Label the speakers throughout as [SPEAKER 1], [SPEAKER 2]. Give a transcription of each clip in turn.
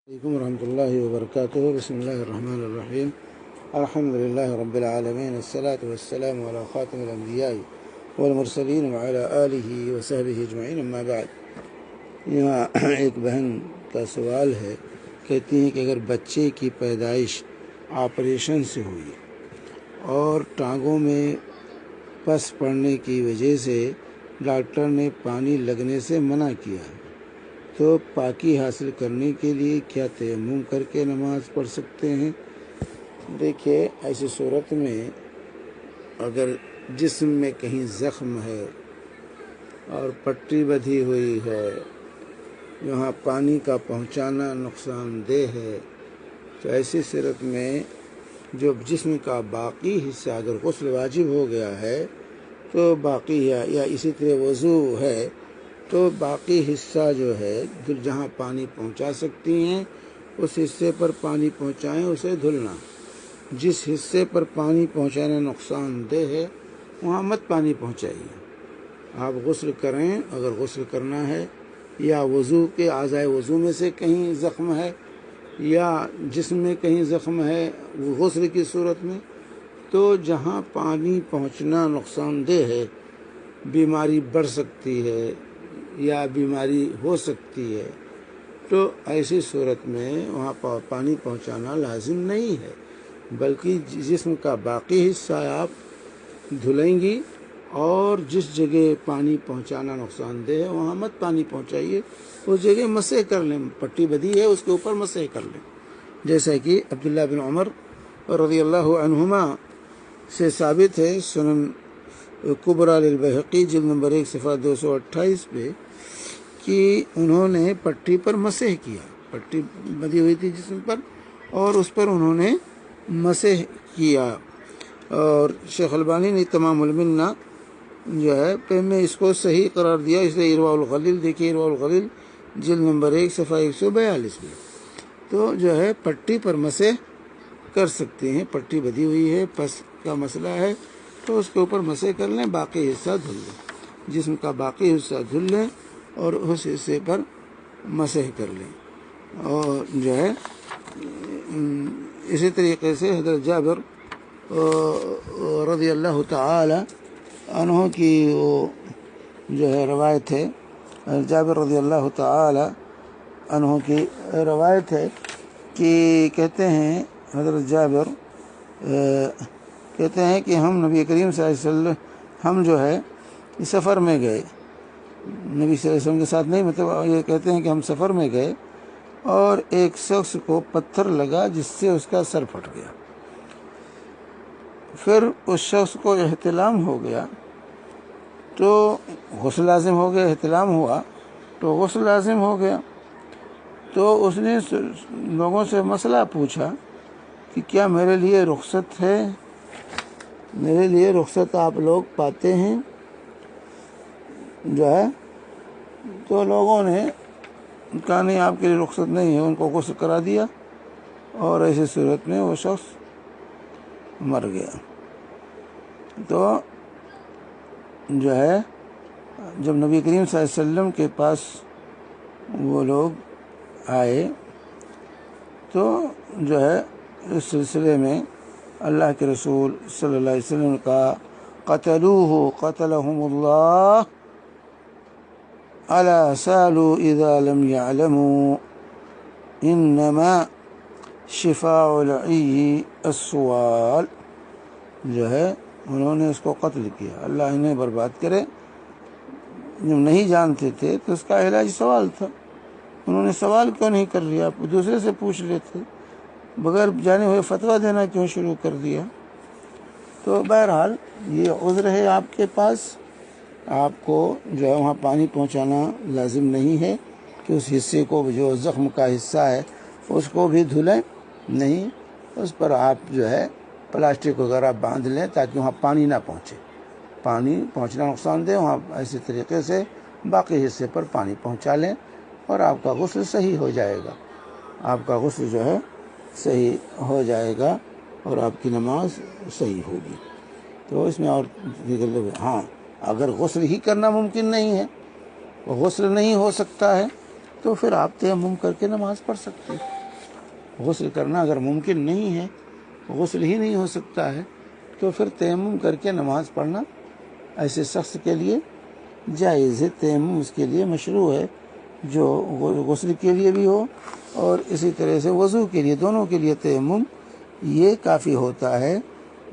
[SPEAKER 1] علیکم ورحمۃ اللہ وبرکاتہ۔ بسم اللہ الرحمن الرحیم۔ الحمد للہ رب العالمین، الصلاۃ والسلام علی خاتم الانبیاء والمرسلین وعلی آلہ وصحبہ اجمعین، اما بعد۔ یہاں ایک بہن کا سوال ہے، کہتی ہیں کہ اگر بچے کی پیدائش آپریشن سے ہوئی اور ٹانگوں میں پس پڑنے کی وجہ سے ڈاکٹر نے پانی لگنے سے منع کیا ہے، تو پاکی حاصل کرنے کے لیے کیا تیمم کر کے نماز پڑھ سکتے ہیں؟ دیکھیے، ایسی صورت میں اگر جسم میں کہیں زخم ہے اور پٹی بدھی ہوئی ہے، وہاں پانی کا پہنچانا نقصان دہ ہے، تو ایسی صورت میں جو جسم کا باقی حصہ اگر غسل واجب ہو گیا ہے تو باقی یا اسی طرح وضو ہے تو باقی حصہ جو ہے جہاں پانی پہنچا سکتی ہیں اس حصے پر پانی پہنچائیں، اسے دھلنا۔ جس حصے پر پانی پہنچانا نقصان دہ ہے وہاں مت پانی پہنچائیے، آپ غسل کریں اگر غسل کرنا ہے، یا وضو کے اعضائے وضو میں سے کہیں زخم ہے یا جسم میں کہیں زخم ہے غسل کی صورت میں، تو جہاں پانی پہنچنا نقصان دہ ہے، بیماری بڑھ سکتی ہے یا بیماری ہو سکتی ہے، تو ایسی صورت میں وہاں پانی پہنچانا لازم نہیں ہے، بلکہ جسم کا باقی حصہ آپ دھلیں گی، اور جس جگہ پانی پہنچانا نقصان دہ ہے وہاں مت پانی پہنچائیے، اس جگہ مسح کر لیں، پٹی بدھی ہے اس کے اوپر مسح کر لیں، جیسا کہ عبداللہ بن عمر رضی اللہ عنہما سے ثابت ہے، سنن کبریٰ للبیہقی جلد نمبر 1 صفحہ 228 پہ، کہ انہوں نے پٹی پر مسح کیا، پٹی بندھی ہوئی تھی جسم پر اور اس پر انہوں نے مسح کیا۔ اور شیخ البانی نے تمام المنہ جو ہے پہ میں اس کو صحیح قرار دیا، اس لیے ارواء الغلیل دیکھیے، ارواء الغلیل جلد نمبر 1 صفحہ 142 میں، تو جو ہے پٹی پر مسح کر سکتے ہیں، پٹی بدھی ہوئی ہے، پس کا مسئلہ ہے تو اس کے اوپر مسح کر لیں، باقی حصہ دھل لیں، جسم کا باقی حصہ دھل لیں اور اس حصے پر مسح کر لیں۔ اور جو ہے اسی طریقے سے حضرت جابر رضی اللہ تعالی عنہ کی وہ جو ہے روایت ہے، جابر رضی اللہ تعالی عنہ کی روایت ہے کہ کہتے ہیں حضرت جابر کہتے ہیں کہ ہم نبی کریم صلی اللہ علیہ وسلم ہم جو ہے سفر میں گئے، نبی صلی اللہ علیہ وسلم کے ساتھ نہیں، مطلب یہ کہتے ہیں کہ ہم سفر میں گئے اور ایک شخص کو پتھر لگا جس سے اس کا سر پھٹ گیا، پھر اس شخص کو احتلام ہو گیا تو غسل لازم ہو گیا، احتلام ہوا تو غسل لازم ہو گیا، تو اس نے لوگوں سے مسئلہ پوچھا کہ کیا میرے لیے رخصت ہے، میرے لیے رخصت آپ لوگ پاتے ہیں جو ہے، تو لوگوں نے کہا نہیں، آپ کے لیے رخصت نہیں ہے، ان کو غسل کرا دیا اور ایسی صورت میں وہ شخص مر گیا۔ تو جو ہے جب نبی کریم صلی اللہ علیہ وسلم کے پاس وہ لوگ آئے تو جو ہے اس سلسلے میں اللہ کے رسول صلی اللہ علیہ وسلم نے کہا قتلوہ قتلہم اللہ الا سالوا اذا لم يعلموا انما شفاء العی السؤال، جو ہے انہوں نے اس کو قتل کیا، اللہ انہیں برباد کرے، جب نہیں جانتے تھے تو اس کا علاج سوال تھا، انہوں نے سوال کیوں نہیں کر لیا، دوسرے سے پوچھ لیتے، بغیر جانے ہوئے فتویٰ دینا کیوں شروع کر دیا؟ تو بہرحال یہ عذر ہے آپ کے پاس، آپ کو جو ہے وہاں پانی پہنچانا لازم نہیں ہے کہ اس حصے کو جو زخم کا حصہ ہے اس کو بھی دھلیں، نہیں، اس پر آپ جو ہے پلاسٹک وغیرہ باندھ لیں تاکہ وہاں پانی نہ پہنچے، پانی پہنچنا نقصان دہ، وہاں ایسے طریقے سے باقی حصے پر پانی پہنچا لیں اور آپ کا غسل صحیح ہو جائے گا، آپ کا غسل جو ہے صحیح ہو جائے گا اور آپ کی نماز صحیح ہوگی۔ تو اس میں اور دیگر لوگ، ہاں اگر غسل ہی کرنا ممکن نہیں ہے، غسل نہیں ہو سکتا ہے تو پھر آپ تیمم کر کے نماز پڑھ سکتے ہیں۔ غسل کرنا اگر ممکن نہیں ہے، غسل ہی نہیں ہو سکتا ہے، تو پھر تیمم کر کے نماز پڑھنا ایسے شخص کے لیے جائز ہے۔ تیمم اس کے لیے مشروع ہے، جو غسل کے لیے بھی ہو اور اسی طرح سے وضو کے لیے، دونوں کے لیے تیمم یہ کافی ہوتا ہے،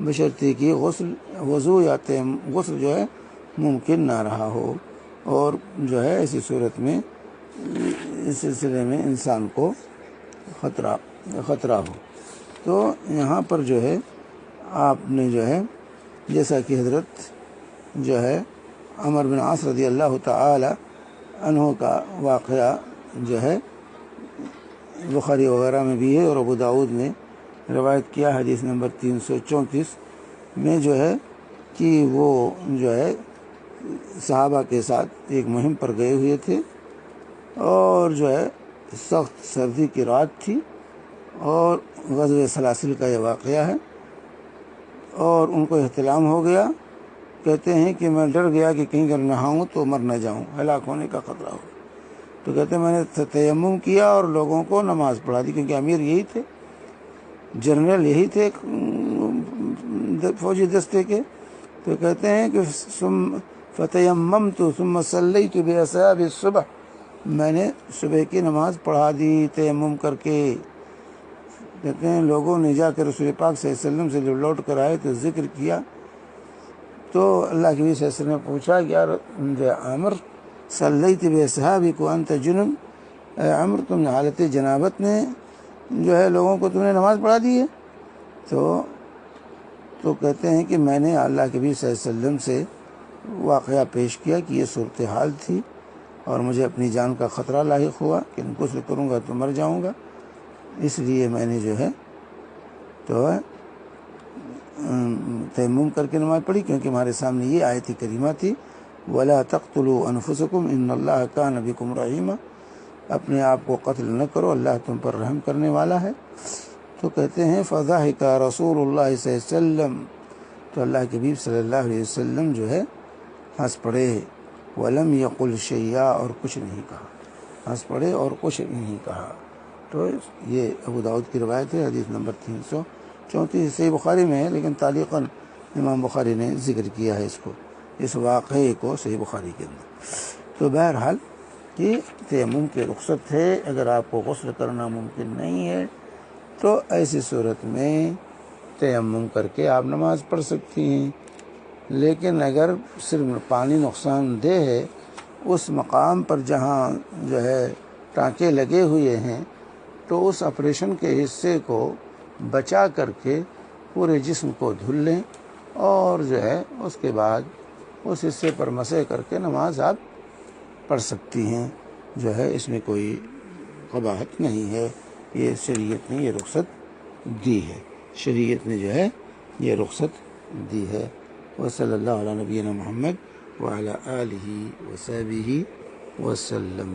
[SPEAKER 1] بشرطے کہ وضو یا غسل جو ہے ممکن نہ رہا ہو، اور جو ہے ایسی صورت میں اس سلسلے میں انسان کو خطرہ ہو۔ تو یہاں پر جو ہے آپ نے جو ہے جیسا کہ حضرت جو ہے عمر بن عاص رضی اللہ تعالی عنہ کا واقعہ جو ہے بخاری وغیرہ میں بھی ہے، اور ابو داؤد نے روایت کیا حدیث نمبر 334 میں جو ہے کہ وہ جو ہے صحابہ کے ساتھ ایک مہم پر گئے ہوئے تھے، اور جو ہے سخت سردی کی رات تھی، اور غزوہ سلاسل کا یہ واقعہ ہے، اور ان کو احتلام ہو گیا۔ کہتے ہیں کہ میں ڈر گیا کہ کہیں اگر نہاؤں تو مر نہ جاؤں، ہلاک ہونے کا خطرہ ہو، تو کہتے ہیں میں نے تیمم کیا اور لوگوں کو نماز پڑھا دی، کیونکہ امیر یہی تھے، جنرل یہی تھے فوجی دستے کے۔ تو کہتے ہیں کہ فتیممت ثم صلیت باصحابی الصبح، میں نے صبح کی نماز پڑھا دی تیمم کر کے۔ کہتے ہیں لوگوں نے جا کے رسول پاک صلی اللہ علیہ وسلم سے جب لوٹ کر آئے تو ذکر کیا، تو اللہ کے نبی صلی اللہ علیہ وسلم نے پوچھا کہ یار عمر صلیت باصحابک وانت جنب، اے عمر تم نے حالت جنابت میں جو ہے لوگوں کو تم نے نماز پڑھا دی ہے؟ تو کہتے ہیں کہ میں نے اللہ کے نبی صلی اللہ علیہ وسلم سے واقعہ پیش کیا کہ یہ صورتحال تھی، اور مجھے اپنی جان کا خطرہ لاحق ہوا کہ غسل کروں گا تو مر جاؤں گا، اس لیے میں نے جو ہے تو تیمم کر کے نماز پڑھی، کیونکہ ہمارے سامنے یہ آیت کریمہ تھی وَلَا تَقْتُلُوا أَنفُسَكُمْ إِنَّ اللَّهَ كَانَ بِكُمْ رَحِيمًا، اپنے آپ کو قتل نہ کرو، اللہ تم پر رحم کرنے والا ہے۔ تو کہتے ہیں فَضَحِكَ رَسُولُ اللَّهِ صلی اللہ علیہ وسلم، تو اللہ کے حبیب صلی اللہ علیہ وسلم جو ہے ہنس پڑے، وَلَمْ يَقُلْ شَيْئًا، اور کچھ نہیں کہا، ہنس پڑے اور کچھ نہیں کہا۔ تو یہ ابو داؤد کی روایت ہے، حدیث نمبر 334، صحیح بخاری میں ہے، لیکن تعلیقاً امام بخاری نے ذکر کیا ہے اس واقعے کو صحیح بخاری کے اندر۔ تو بہرحال کہ تیمم کی رخصت ہے، اگر آپ کو غسل کرنا ممکن نہیں ہے تو ایسی صورت میں تیمم کر کے آپ نماز پڑھ سکتی ہیں، لیکن اگر صرف پانی نقصان دہ ہے، اس مقام پر جہاں جو ہے ٹانکے لگے ہوئے ہیں، تو اس آپریشن کے حصے کو بچا کر کے پورے جسم کو دھل لیں، اور جو ہے اس کے بعد اس حصے پر مسح کر کے نماز آپ پڑھ سکتی ہیں، جو ہے اس میں کوئی قباحت نہیں ہے، یہ شریعت نے یہ رخصت دی ہے، شریعت نے جو ہے یہ رخصت دی ہے۔ وصلی اللہ علی نبینا محمد وعلی آلہ وصحبہ وسلم۔